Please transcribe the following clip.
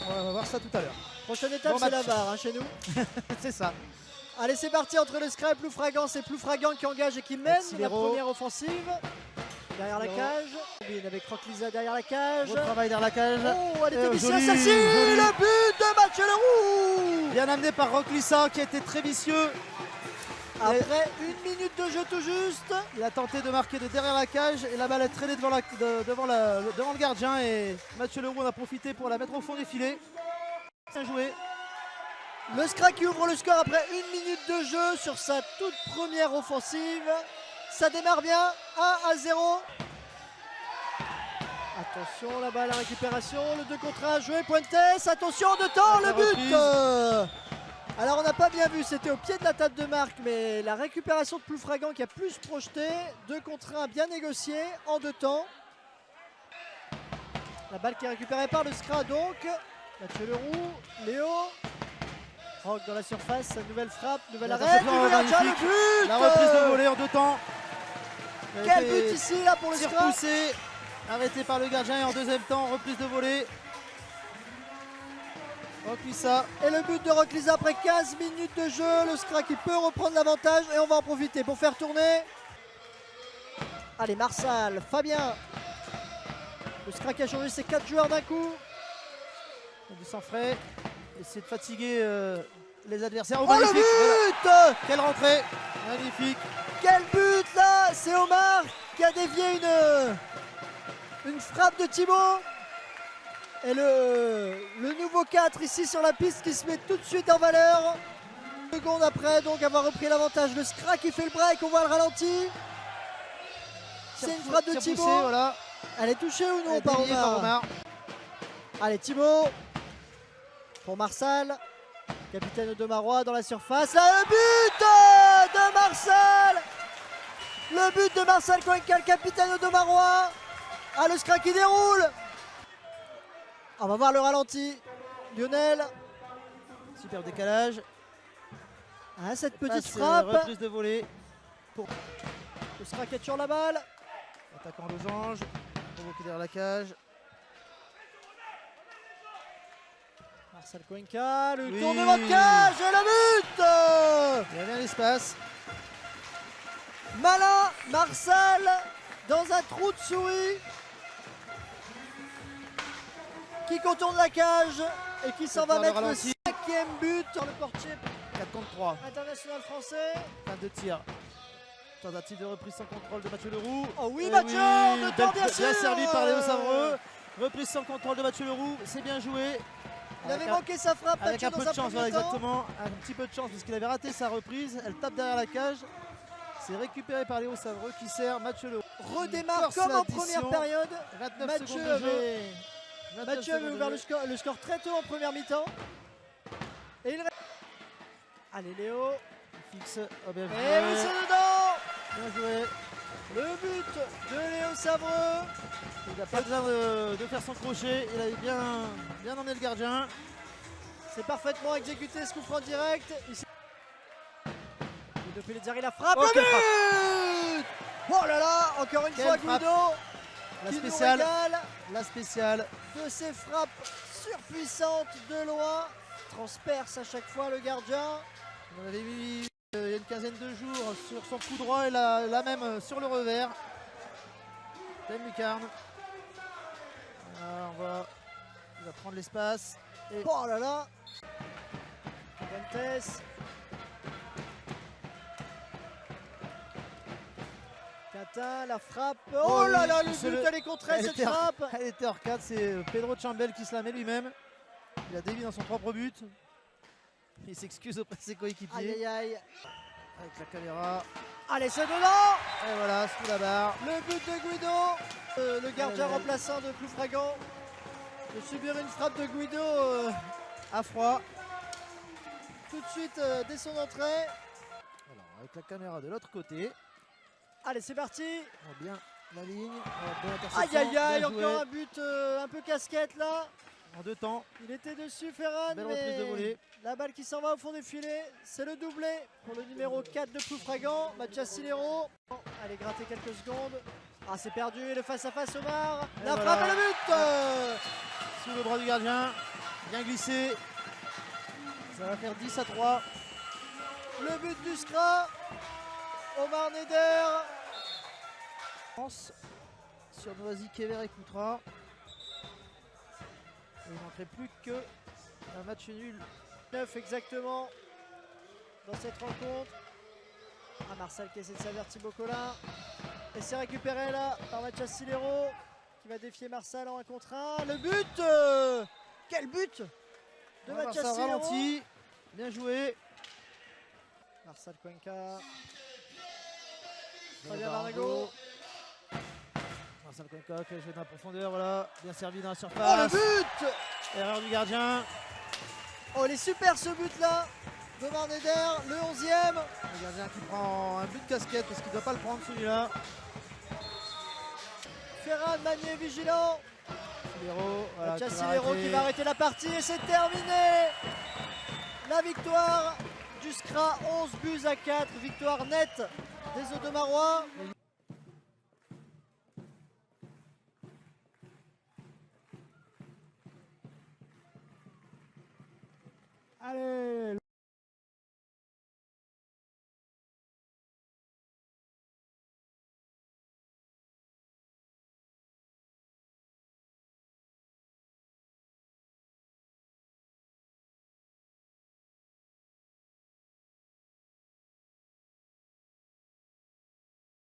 On va voir ça tout à l'heure. Prochaine étape, Bon c'est match. la barre hein, chez nous. C'est ça. Allez, c'est parti entre le Scra et Ploufragan. C'est Ploufragan qui engage et qui mène la Silero. première offensive. Derrière la cage. Avec Rock Lisa derrière la cage. Beau travail derrière la cage. Oh, elle était vicieuse, Joli, celle-ci. joli. Le but de Mathieu Leroux. Bien amené par Rock Lissa qui a été très vicieux. Après 1 minute de jeu tout juste. Il a tenté de marquer de derrière la cage et la balle est traînée devant le gardien et Mathieu Leroux en a profité pour la mettre au fond des filets. Bien joué. Le Scra qui ouvre le score après 1 minute de jeu sur sa toute première offensive. Ça démarre bien, 1-0. Attention, la balle à récupération, le 2 contre 1 joué, Puentes, attention de temps, le but. Alors on n'a pas bien vu, c'était au pied de la table de marque, mais la récupération de Ploufragan qui a plus projeté, 2 contre 1 bien négocié, en 2 temps. La balle qui est récupérée par le Scra donc, Mathieu Leroux, Léo. Rock dans la surface, sa nouvelle frappe, nouvelle arrêt, le but. La reprise de volée en 2 temps. Quel but ici là pour le Tir Scra. poussé, arrêté par le gardien et en 2e temps, reprise de volée. Rock Lissa. Et le but de Rock Lisa après 15 minutes de jeu, le Scra qui peut reprendre l'avantage et on va en profiter pour faire tourner. Allez, Marsal, Fabien. Le Scra qui a changé ses 4 joueurs d'un coup. Du sang frais. Essayer de fatiguer les adversaires. Oh, le but. Quelle rentrée. Magnifique. Quel but là. C'est Omar qui a dévié une frappe de Thibaut. Et le nouveau 4 ici sur la piste qui se met tout de suite en valeur. Seconde après donc avoir repris l'avantage. Le Scra qui fait le break, on voit le ralenti. C'est une frappe de Thibaut. Poussé, voilà. Elle est touchée ou non Elle est par déviée par Omar. Omar. Allez, Thibaut pour Marsal, capitaine de Marois dans la surface. Là, le but de Marsal. Le but de Marsal Cuenca, le capitaine de Marois. Ah, le Scra qui déroule. On va voir le ralenti. Lionel. Super décalage. Ah, cette petite Passe, frappe. reprise de volée. Pour Le Scra qui a toujours la balle. attaquant losange. Provoqué derrière la cage. Marsal Cuenca, le Oui. tournement de cage et le but. Il y a bien l'espace. Malin, Marsal dans un trou de souris qui contourne la cage et qui s'en va Faire le mettre le ralenti. 5e but sur le portier 4 contre 3. international français. Fin de tir. Tentative de reprise sans contrôle de Mathieu Leroux. Oh oui, Et Mathieu, en 2 temps, bien bien sûr. servi par Léo Savreux. Reprise sans contrôle de Mathieu Leroux. C'est bien joué. Il avait Avec manqué sa frappe, Avec Mathieu, un peu dans de chance, premier voilà, temps. exactement. Un petit peu de chance puisqu'il avait raté sa reprise. Elle tape derrière la cage. C'est récupéré par Léo Savreux qui sert Mathieu Leroux. Redémarre Force comme en l'addition. première période. 29 Mathieu secondes de jeu. 29 Mathieu avait secondes ouvert de le jeu. score très tôt en première mi-temps. Et il... Allez Léo. Il fixe. Oh, bien Et joué. oui, c'est dedans. Bien joué. Le but de Léo Savreux. Il n'a pas besoin de faire son crochet. Il avait bien emmené le gardien. C'est parfaitement exécuté ce coup franc direct. Ici. Guido Pellizzari la frappe. Oh, Le quelle but. Oh là là, encore une Quelle fois frappe. Guido La qui nous spéciale. régale La spéciale. de ses frappes surpuissantes de loin. Transperce à chaque fois le gardien. On avait vu il y a une quinzaine de jours sur son coup droit et la même sur le revers. Ben Lucarne. Voilà, il va prendre l'espace. Et Oh là là. Fuentes. Quintin, la frappe. Oh là là, le but, elle est contrée cette frappe. Elle était hors 4, c'est Pedro Chambel qui se la met lui-même. Il a dévié dans son propre but. Il s'excuse auprès de ses Aïe coéquipiers. aïe aïe. Avec la caméra. Allez, c'est dedans. Et voilà, sous la barre. Le but de Guido. Le gardien remplaçant de Ploufragan. De subir une frappe de Guido À froid. tout de suite dès son entrée. Alors, avec la caméra de l'autre côté. Allez, c'est parti. On voit bien la ligne. Bonne Aïe interception, aïe aïe, bien joué. encore un but un peu casquette là. En 2 temps. Il était dessus Ferran, Belle reprise de mais volée. la balle qui s'en va au fond des filets. C'est le doublé pour le numéro 4 de Ploufragan, Mathias Silero. Allez, gratter quelques secondes. Ah, c'est perdu, le face-à-face Omar. La voilà. frappe et le but. Sous le bras du gardien. Bien glissé. Ça va faire 10-3. Le but du SCRA. Omar Neder. Sur Noisy, Kever écoutera. Il ne manquerait plus qu'un match nul. 9 exactement dans cette rencontre. Ah, Marcel qui essaie de s'avertir Thibaut Collin. Et c'est récupéré là par Mathias Silero qui va défier Marcel en 1 contre 1. Le but quel but de Mathias Silero. Ralenti. Bien joué. Marcel Cuenca. Fabien Barrago. Marcel Cuenca qui a joué dans la profondeur. Voilà. Bien servi dans la Oh, surface. le but! Erreur du gardien. Oh, il est super ce but là d'Omar Neder, le 11e. Le gardien qui prend un but de casquette parce qu'il ne doit pas le prendre celui-là. Ferran Magnier vigilant. Silero, voilà, Mathias qui va Silero arrêter. qui va arrêter la partie et c'est terminé. La victoire du SCRA, 11 buts à 4, victoire nette des Audomarois.